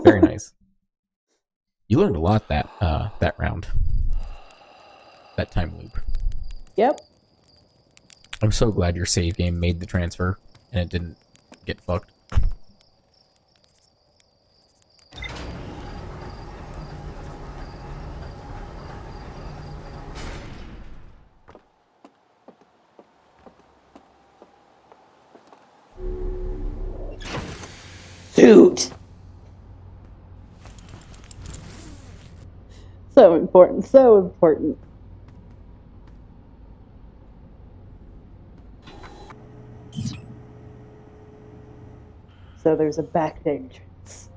Very nice. You learned a lot that round. That time loop. Yep. I'm so glad your save game made the transfer and it didn't get fucked. Suit. So important. So important. So there's a back entrance.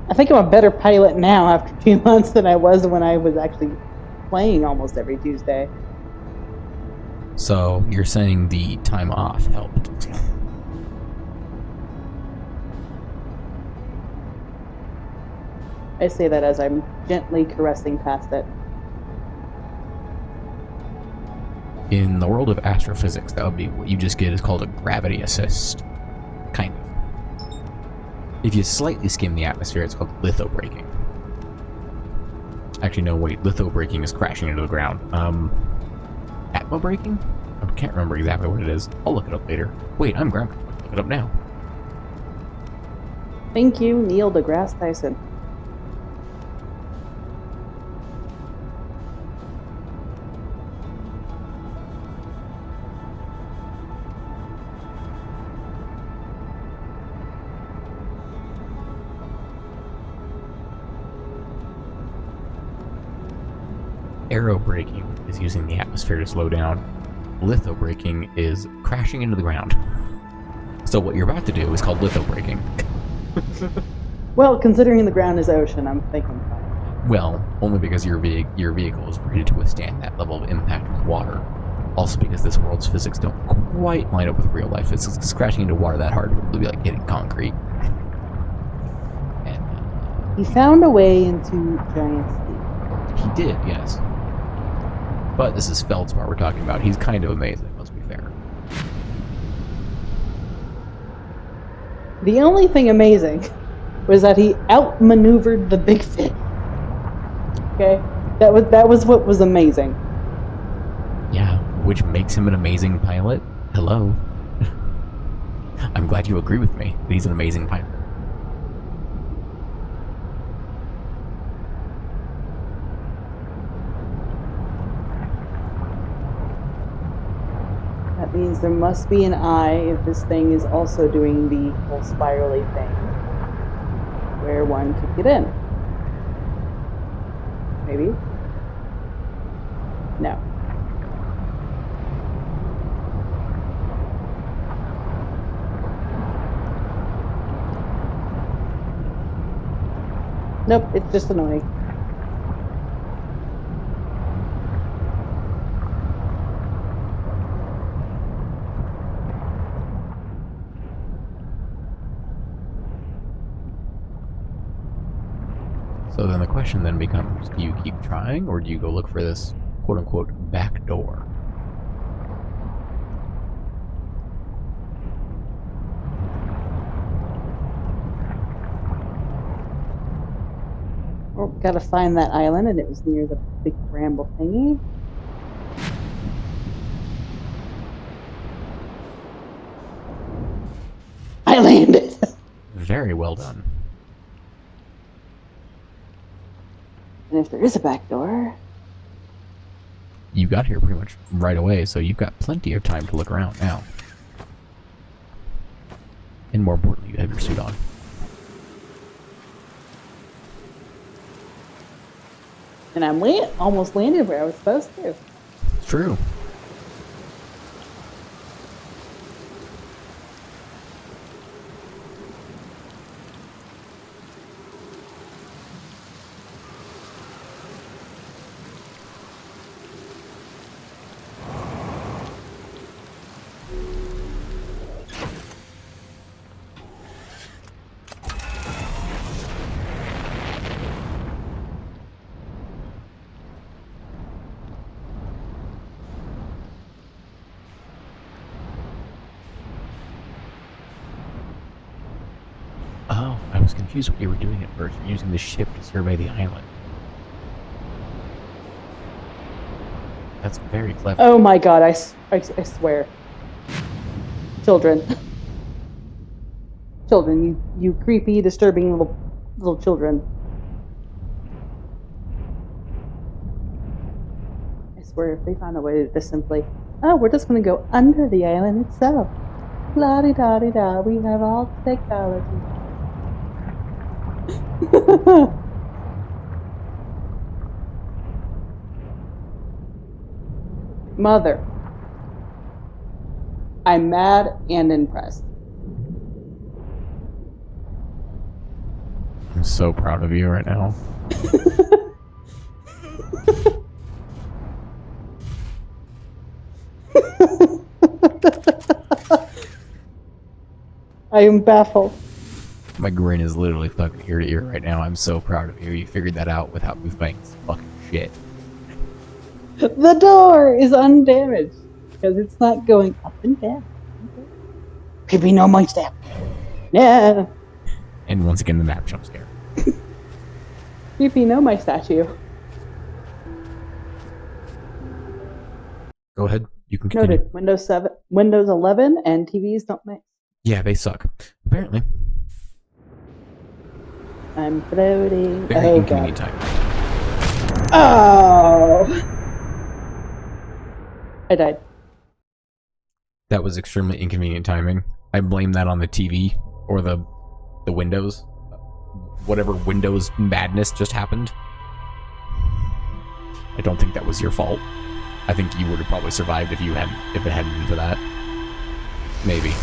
I think I'm a better pilot now after 2 months than I was when I was actually playing almost every Tuesday. So you're saying the time off helped? I say that as I'm gently caressing past it. In the world of astrophysics, that would be what you just get is called a gravity assist. Kind of. If you slightly skim the atmosphere, it's called lithobraking. Actually, no, wait. Lithobraking is crashing into the ground. Atmobraking? I can't remember exactly what it is. I'll look it up later. Wait, I'm grounded. Look it up now. Thank you, Neil deGrasse Tyson. Aerobraking is using the atmosphere to slow down. Lithobraking is crashing into the ground. So what you're about to do is called lithobraking. Well, considering the ground is ocean, I'm thinking fine. Well, only because your vehicle is rated to withstand that level of impact with water. Also because this world's physics don't quite line up with real life physics. Crashing into water that hard would be like hitting concrete. And He found a way into giant sleep. he did, yes. But this is Feldspar we're talking about. He's kind of amazing, let's be fair. The only thing amazing was that he outmaneuvered the big fish. Okay? That was what was amazing. Yeah, which makes him an amazing pilot. Hello. I'm glad you agree with me. He's an amazing pilot. That means there must be an eye if this thing is also doing the whole spirally thing where one could get in. Maybe? No. Nope, it's just annoying. So then the question then becomes, do you keep trying, or do you go look for this quote-unquote back door? Well, gotta find that island, and it was near the big bramble thingy. I landed! Very well done. And if there is a back door... You got here pretty much right away, so you've got plenty of time to look around now. And more importantly, you have your suit on. And I'm almost landed where I was supposed to. It's true. was confused what you were doing at first. You're using the ship to survey the island. That's very clever. Oh my god, I swear. Children. Children, you creepy, disturbing little children. I swear, if they found a way to just simply, oh, we're just going to go under the island itself. La-di-da-di-da, we have all technology. Mother. I'm mad and impressed. I'm so proud of you right now. I am baffled. My grin is literally fucking ear to ear right now. I'm so proud of you. You figured that out without me saying fucking shit. The door is undamaged because it's not going up and down. Creepy Nomai step. Yeah. And once again, the map jump scare. Creepy Nomai statue. Go ahead. You can continue. Noted. Windows 7, Windows 11, and TVs don't mix. Yeah, they suck. Apparently. I'm floating. Very Oh inconvenient god. time. Oh. I died. That was extremely inconvenient timing. I blame that on the TV or the Windows. Whatever Windows madness just happened. I don't think that was your fault. I think you would have probably survived if it hadn't been for that. Maybe.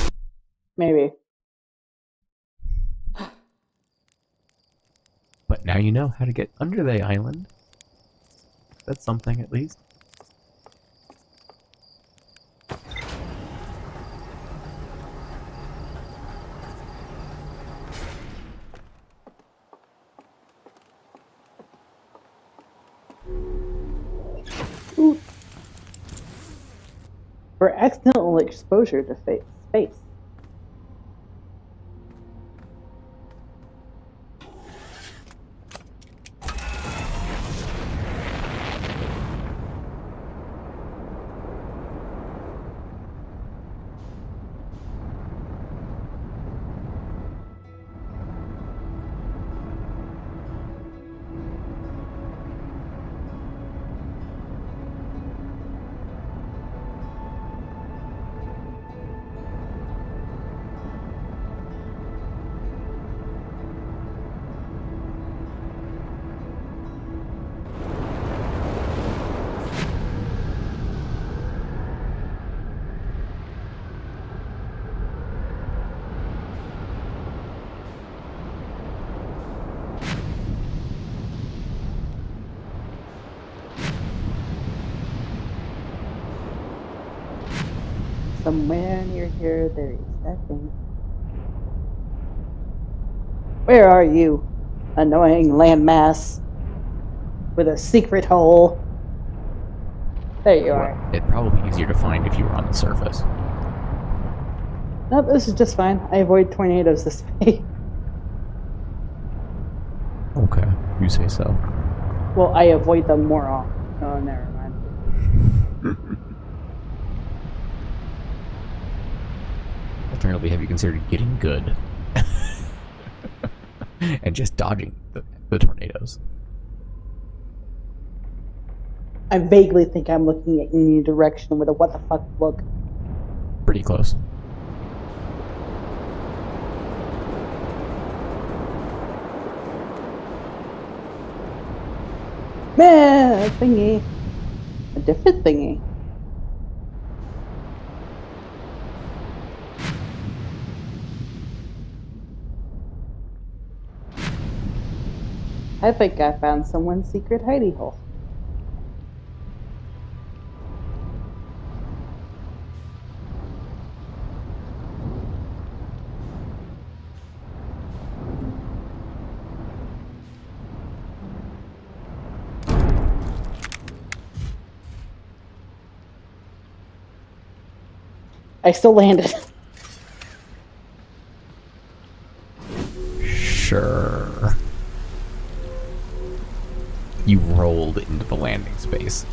Maybe. But now you know how to get under the island. That's something, at least. Ooh. For accidental exposure to space. Somewhere near here, there is that thing. Where are you, annoying landmass with a secret hole? There you are. It'd probably be easier to find if you were on the surface. Nope, this is just fine. I avoid tornadoes this way. Okay, you say so. Well, I avoid them more often. Oh, never mind. Alternatively, have you considered getting good? And just dodging the tornadoes? I vaguely think I'm looking at any direction with a what the fuck look. Pretty close. Meh, a thingy. A different thingy. I think I found someone's secret hidey hole. I still landed. Sure. You rolled into the landing space.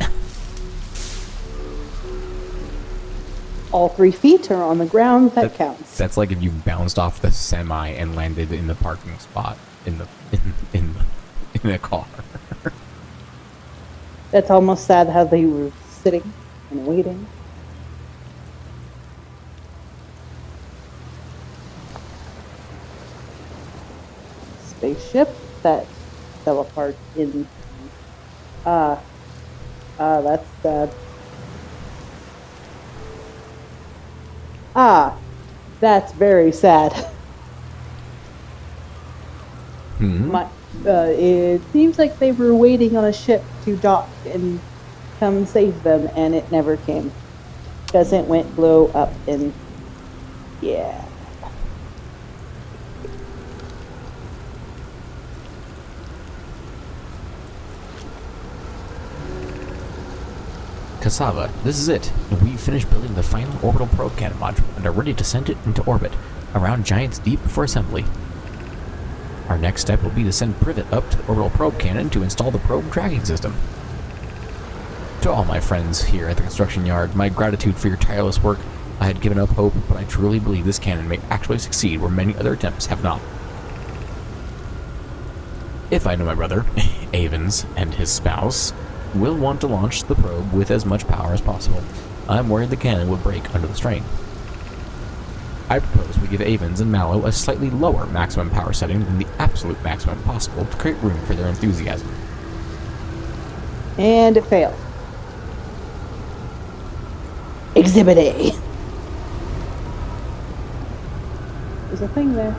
All 3 feet are on the ground. That counts. That's like if you bounced off the semi and landed in the parking spot in the car. That's almost sad how they were sitting and waiting. Spaceship that fell apart in. That's sad. That's very sad. It seems like they were waiting on a ship to dock and come save them, and it never came. Because it went blow up and yeah. Cassava, this is it. We've finished building the final orbital probe cannon module and are ready to send it into orbit, around Giant's Deep for assembly. Our next step will be to send Privet up to the orbital probe cannon to install the probe tracking system. To all my friends here at the construction yard, my gratitude for your tireless work. I had given up hope, but I truly believe this cannon may actually succeed where many other attempts have not. If I know my brother, Avens, and his spouse will want to launch the probe with as much power as possible, I'm worried the cannon would break under the strain. I propose we give Avens and Mallow a slightly lower maximum power setting than the absolute maximum possible to create room for their enthusiasm. And it failed. Exhibit A. There's a thing there.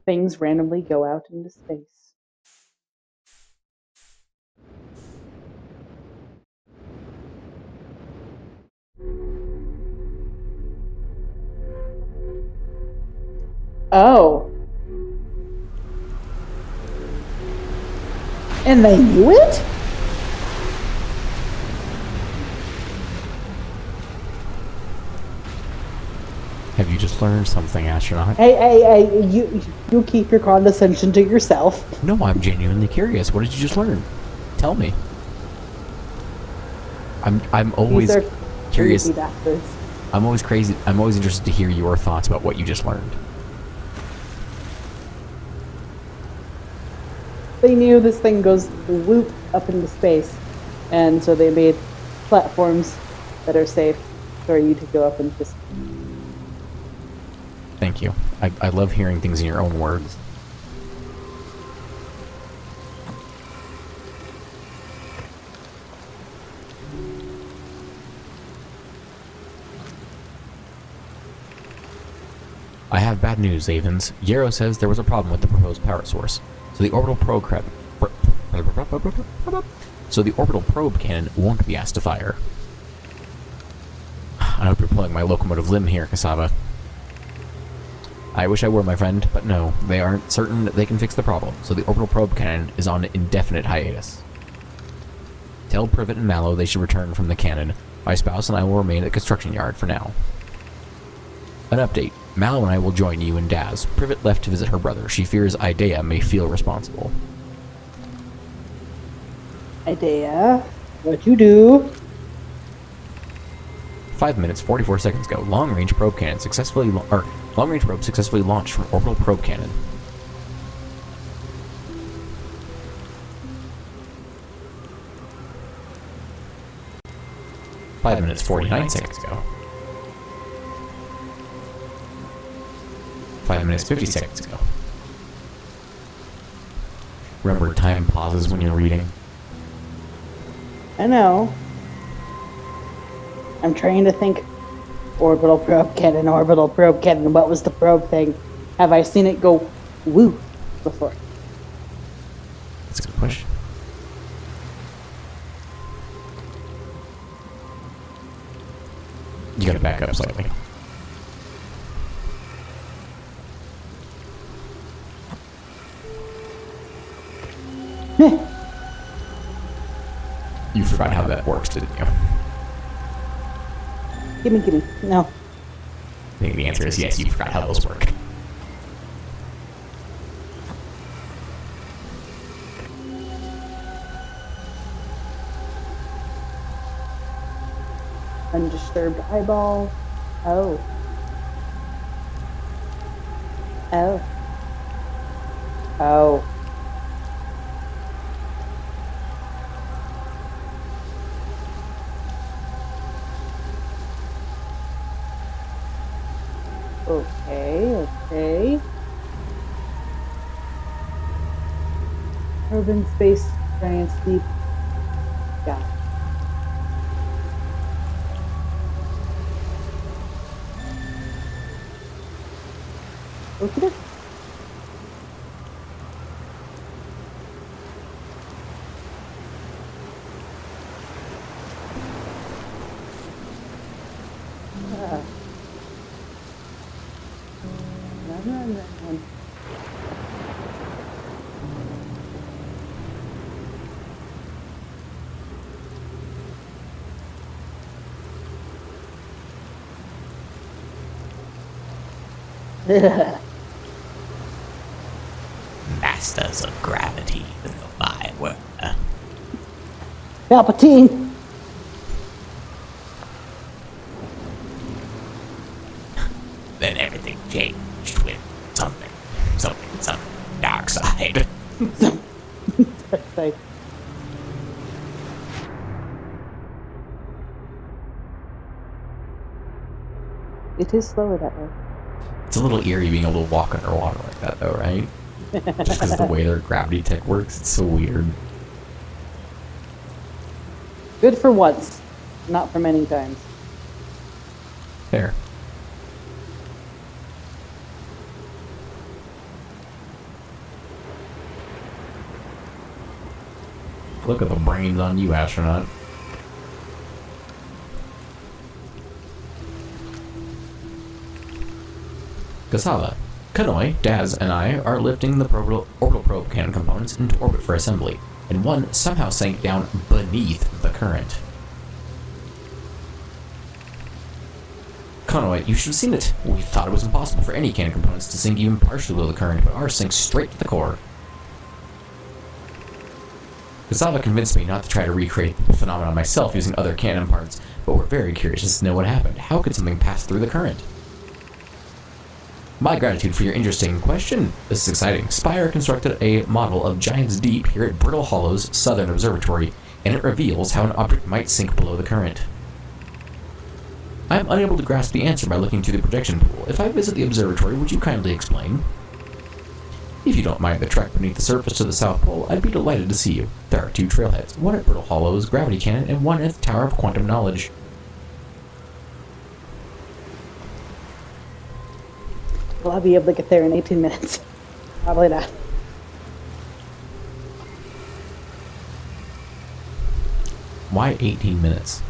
Things randomly go out into space. Oh. And they knew it? Have you just learned something, astronaut? Hey, you keep your condescension to yourself. No, I'm genuinely curious. What did you just learn? Tell me. I'm always curious. I'm always crazy. I'm always interested to hear your thoughts about what you just learned. They knew this thing goes whoop up into space, and so they made platforms that are safe for you to go up into space. Thank you. I love hearing things in your own words. I have bad news, Avens. Yarrow says there was a problem with the proposed power source, so the orbital probe cannon won't be asked to fire. I hope you're pulling my locomotive limb here, Cassava. I wish I were, my friend, but no, they aren't certain that they can fix the problem, so the orbital probe cannon is on indefinite hiatus. Tell Privet and Mallow they should return from the cannon. My spouse and I will remain at the construction yard for now. An update. Mallow and I will join you and Daz. Privet left to visit her brother. She fears Idea may feel responsible. Idea, what you do? 5 minutes, 44 seconds ago. Long-range probe cannon successfully long-range probe successfully launched from orbital probe cannon. Five minutes, 49 seconds ago. 5 minutes, 50 seconds ago. Remember, time pauses when you're reading. I know. I'm trying to think. Orbital probe cannon, orbital probe cannon. What was the probe thing? Have I seen it go woo before? That's a good question. You gotta back up slightly. You forgot how that works, didn't you? Gimme. No. I think the answer is yes, you forgot how those work. Undisturbed eyeball. Oh. Oh. Oh. Okay. Urban space giants deep. Yeah. Okay. Run. Masters of gravity, the Nomai were. Palpatine. Then everything changed with something dark side. Like, it is slower that way. It's a little eerie being able to walk underwater like that, though, right? Just because of the way their gravity tech works, it's so weird. Good for once, not for many times. Fair. Look at the brains on you, astronaut. Kasava, Kanoi, Daz, and I are lifting the orbital probe cannon components into orbit for assembly, and one somehow sank down beneath the current. Kanoi, you should have seen it. We thought it was impossible for any cannon components to sink even partially below the current, but ours sank straight to the core. Kasava convinced me not to try to recreate the phenomenon myself using other cannon parts, but we're very curious to know what happened. How could something pass through the current? My gratitude for your interesting question. This is exciting. Spire constructed a model of Giant's Deep here at Brittle Hollow's Southern Observatory, and it reveals how an object might sink below the current. I am unable to grasp the answer by looking through the projection pool. If I visit the observatory, would you kindly explain? If you don't mind the trek beneath the surface to the South Pole, I'd be delighted to see you. There are 2 trailheads, one at Brittle Hollow's gravity cannon and one at the Tower of Quantum Knowledge. Will I be able to get there in 18 minutes? Probably not. Why 18 minutes?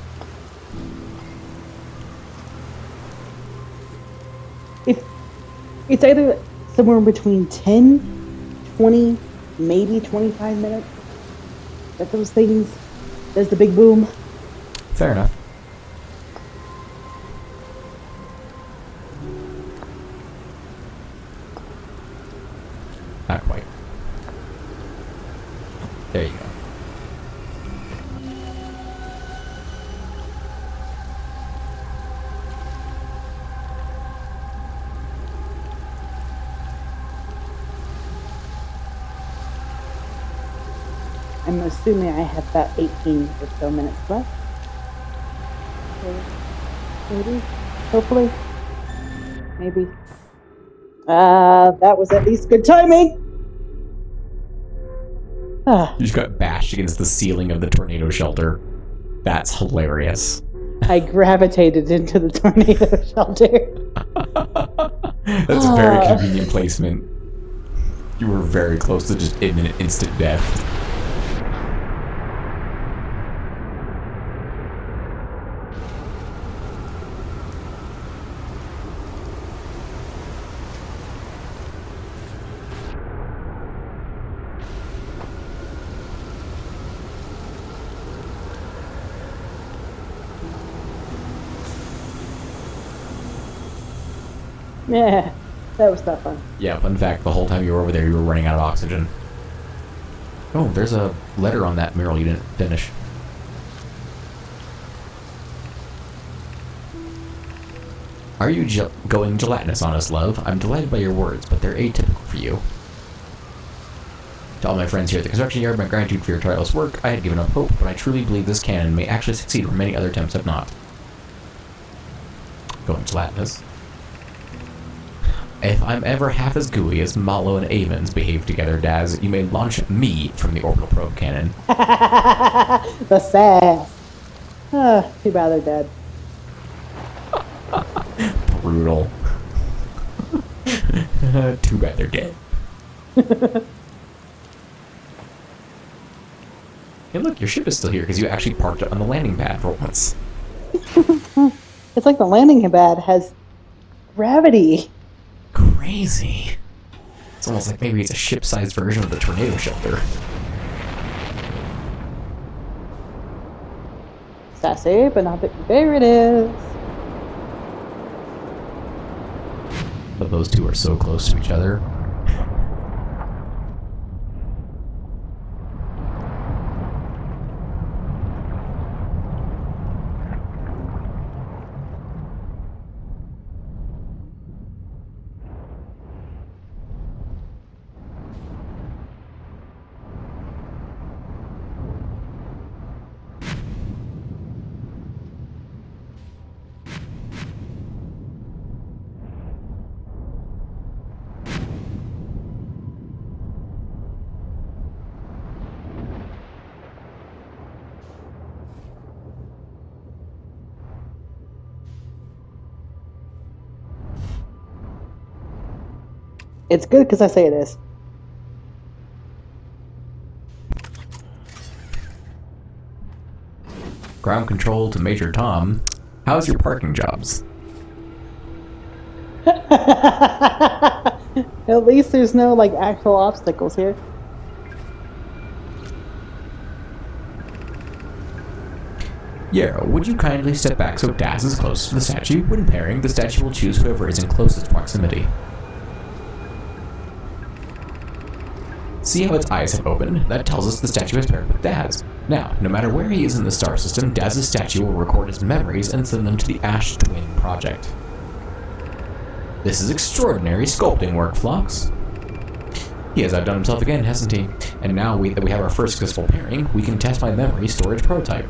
It's either somewhere between 10, 20, maybe 25 minutes. But those things, there's the big boom. Fair enough. Not quite. There you go. I'm assuming I have about 18 or so minutes left. Maybe. Hopefully. Maybe. That was at least good timing. You just got bashed against the ceiling of the tornado shelter. That's hilarious. I gravitated into the tornado shelter. That's very convenient placement. You were very close to just imminent instant death. Yeah, that was not fun. Yeah, fun fact, the whole time you were over there, you were running out of oxygen. Oh, there's a letter on that mural you didn't finish. Are you going gelatinous on us, love? I'm delighted by your words, but they're atypical for you. To all my friends here at the construction yard, my gratitude for your tireless work. I had given up hope, but I truly believe this cannon may actually succeed where many other attempts have not. Going gelatinous. If I'm ever half as gooey as Malo and Avens behave together, Daz, you may launch me from the orbital probe cannon. The sass. Too bad they're dead. Brutal. Too bad they're dead. Hey look, your ship is still here because you actually parked it on the landing pad for once. It's like the landing pad has gravity. Crazy. It's almost like maybe it's a ship-sized version of the tornado shelter. Sassy, but not there it is. But those two are so close to each other. It's good because I say it is. Ground control to Major Tom. How's your parking jobs? At least there's no like actual obstacles here. Yeah, would you kindly step back so Daz is close to the statue? When pairing, the statue will choose whoever is in closest proximity. See how its eyes have opened? That tells us the statue is paired with Daz. Now, no matter where he is in the star system, Daz's statue will record his memories and send them to the Ash Twin Project. This is extraordinary sculpting work, Phlox. He has outdone himself again, hasn't he? And now that we have our first successful pairing, we can test my memory storage prototype.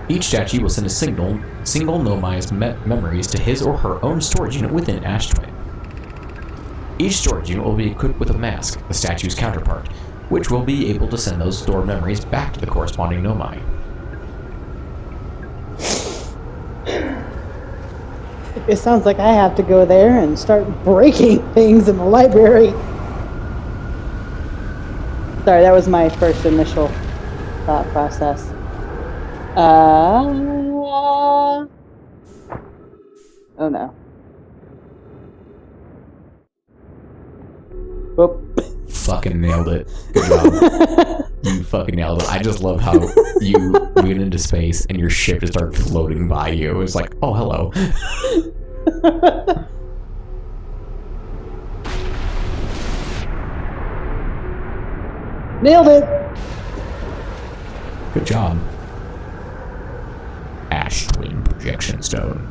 Each statue will send a single Nomai's memories to his or her own storage unit within Ash Twin. Each storage unit will be equipped with a mask, the statue's counterpart, which will be able to send those stored memories back to the corresponding Nomai. It sounds like I have to go there and start breaking things in the library. Sorry, that was my first initial thought process. Oh no. Whoop. Fucking nailed it. Good job. You fucking nailed it. I just love how you went into space and your ship just started floating by you. It's like, oh, hello. Nailed it! Good job. Ash Twin Projection Stone.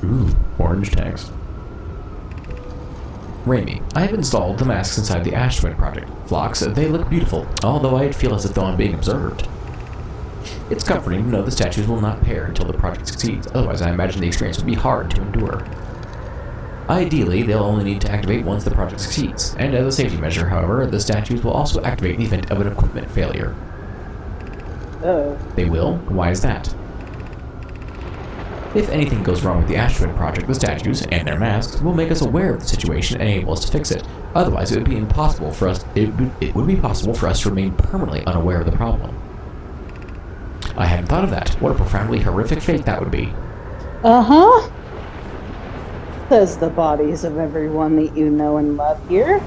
Ooh, orange text. Raimi, I have installed the masks inside the Ash Twin project. Phlox, they look beautiful, although I feel as if though I'm being observed. It's comforting to know the statues will not pair until the project succeeds, otherwise I imagine the experience would be hard to endure. Ideally, they'll only need to activate once the project succeeds, and as a safety measure, however, the statues will also activate in the event of an equipment failure. Oh. They will? Why is that? If anything goes wrong with the Ash Twin project, the statues, and their masks, will make us aware of the situation and enable us to fix it. Otherwise, it would be impossible for us to remain permanently unaware of the problem. I hadn't thought of that. What a profoundly horrific fate that would be. Uh-huh. Says the bodies of everyone that you know and love here.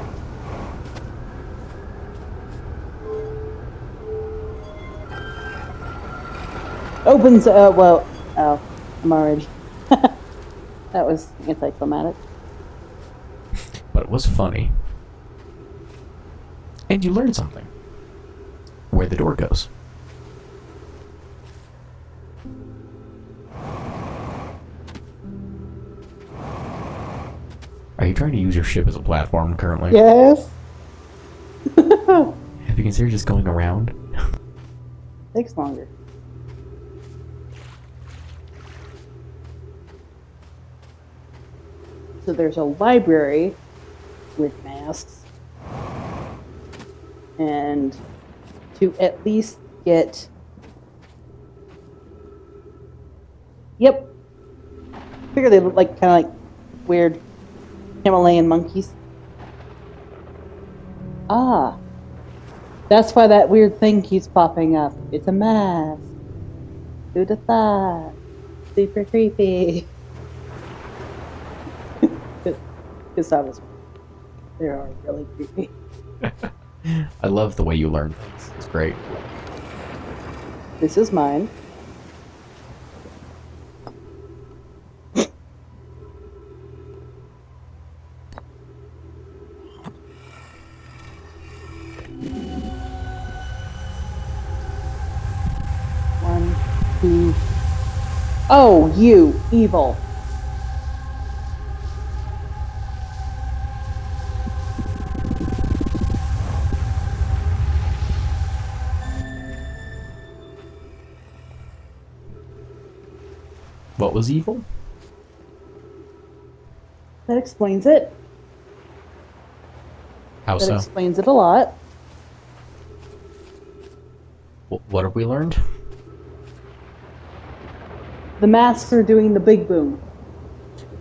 opens. Well. Oh, I'm already. That was anticlimactic. But it was funny. And you learned something. Where the door goes. Are you trying to use your ship as a platform currently? Yes. Have you considered just going around? Takes longer. So there's a library with masks. And to at least get... Yep. Figure they look like kind of like weird Himalayan monkeys. Ah. That's why that weird thing keeps popping up. It's a mask. Who'd have thought? Super creepy. Gustavo's. They are really creepy. I love the way you learn things. It's great. This is mine. One, two. Oh, you evil. What was evil? That explains it. How That so? explains it a lot. What have we learned? The masks are doing the big boom.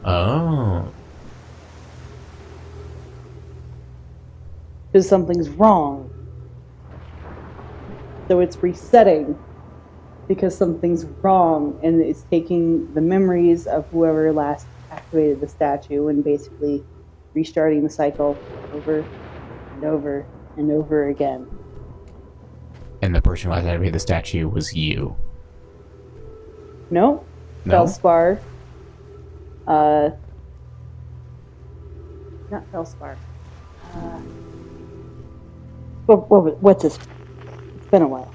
Oh. Because something's wrong. So it's resetting because something's wrong, and it's taking the memories of whoever last activated the statue and basically restarting the cycle over and over and over again. And the person who activated the statue was you. No? No? Felspar. Not Felspar. What's this? It's been a while.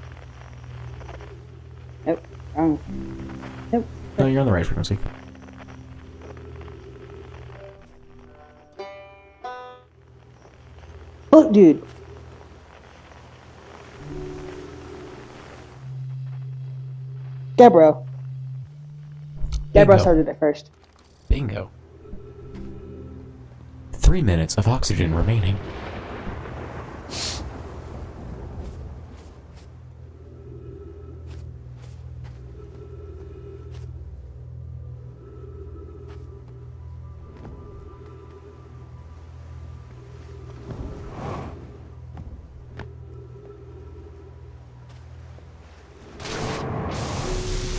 Nope. Wrong. Nope. No, you're on the right frequency. Look, dude. Deborah. Deborah Bingo. started it first. Bingo. 3 minutes of oxygen remaining.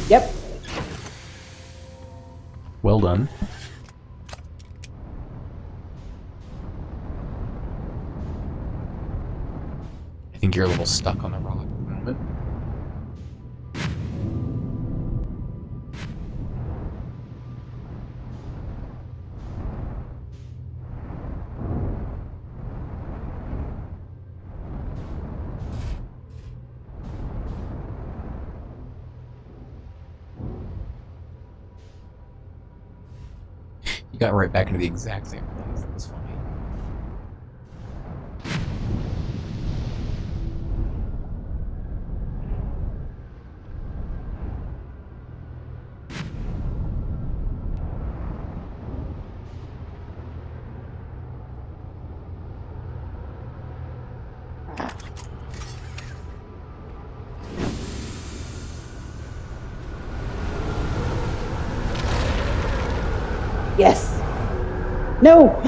Yep. Well done. I think you're a little stuck on the rock at the moment. You got right back into the exact same place. That was funny. Yes. No.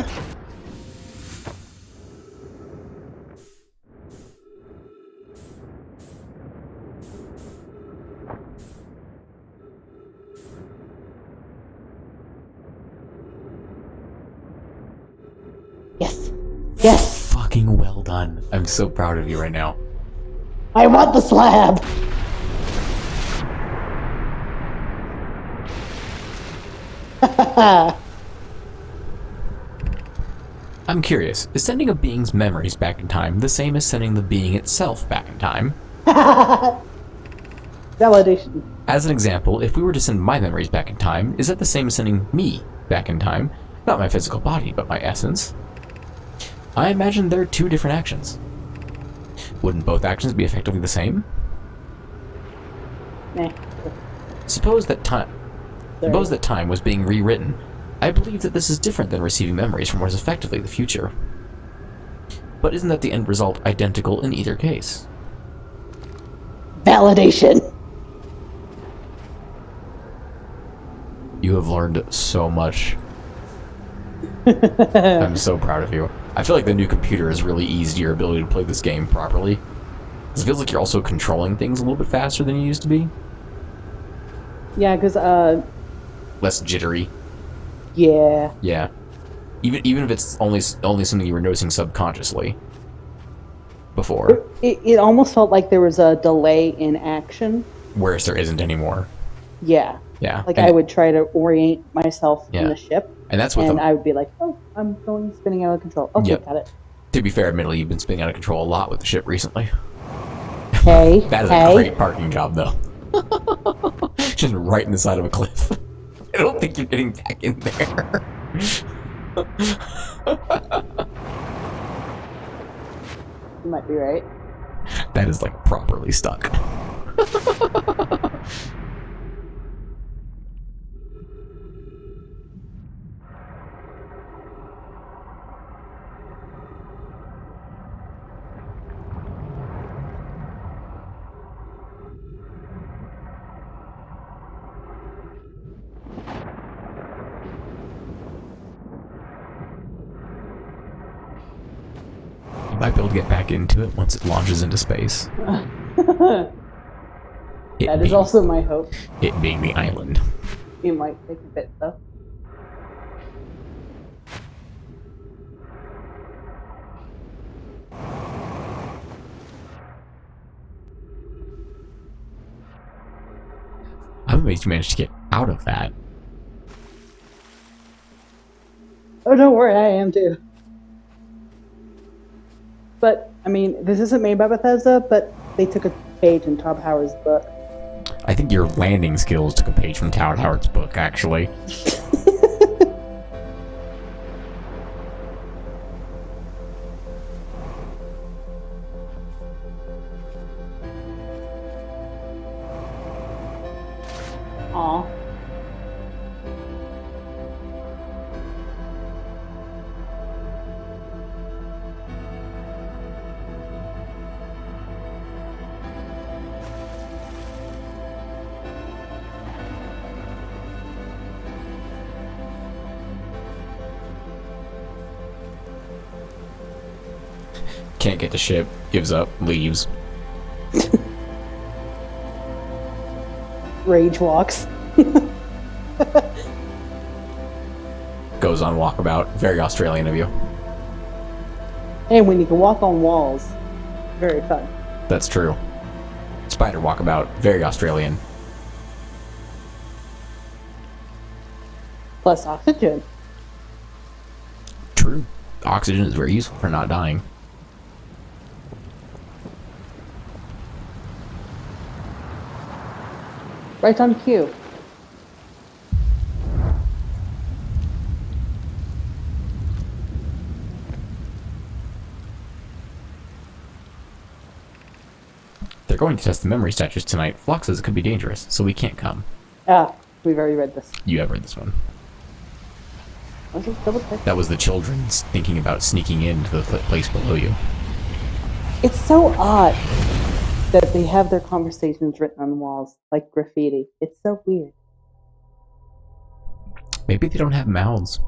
Yes. Yes. Fucking well done. I'm so proud of you right now. I want the slab. I'm curious, is sending a being's memories back in time the same as sending the being itself back in time? Validation. As an example, if we were to send my memories back in time, is that the same as sending me back in time? Not my physical body, but my essence. I imagine they're two different actions. Wouldn't both actions be effectively the same? Nah. Suppose that time was being rewritten. I believe that this is different than receiving memories from what is effectively the future. But isn't that the end result identical in either case? Validation. You have learned so much. I'm so proud of you. I feel like the new computer has really eased your ability to play this game properly. It feels like you're also controlling things a little bit faster than you used to be. Yeah, because Less jittery. yeah. Yeah. Even if it's only something you were noticing subconsciously before. It almost felt like there was a delay in action. Whereas there isn't anymore. Yeah. Yeah. Like I would try to orient myself in the ship. And that's what I would be like, oh, I'm going spinning out of control. Okay, got it. To be fair, admittedly, you've been spinning out of control a lot with the ship recently. Hey. That is a great parking job, though. Just right in the side of a cliff. I don't think you're getting back in there. You might be right. That is like properly stuck. You might be able to get back into it once it launches into space. That is also my hope. It being the island. You might take a bit though. I'm amazed you managed to get out of that. Oh, don't worry, I am too. But, I mean, this isn't made by Bethesda, but they took a page in Todd Howard's book. I think your landing skills took a page from Todd Howard's book, actually. Aw. Can't get the ship, gives up, leaves. Rage walks. Goes on walkabout. Very Australian of you. And when you can walk on walls, very fun. That's true. Spider walkabout. Very Australian. Plus oxygen. True. Oxygen is very useful for not dying. Right on cue. They're going to test the memory statues tonight. Flock says it could be dangerous, so we can't come. Ah, we've already read this. You have read this one. Let's just double check. That was the children thinking about sneaking into the place below you. It's so odd that they have their conversations written on the walls, like graffiti. It's so weird. Maybe they don't have mouths.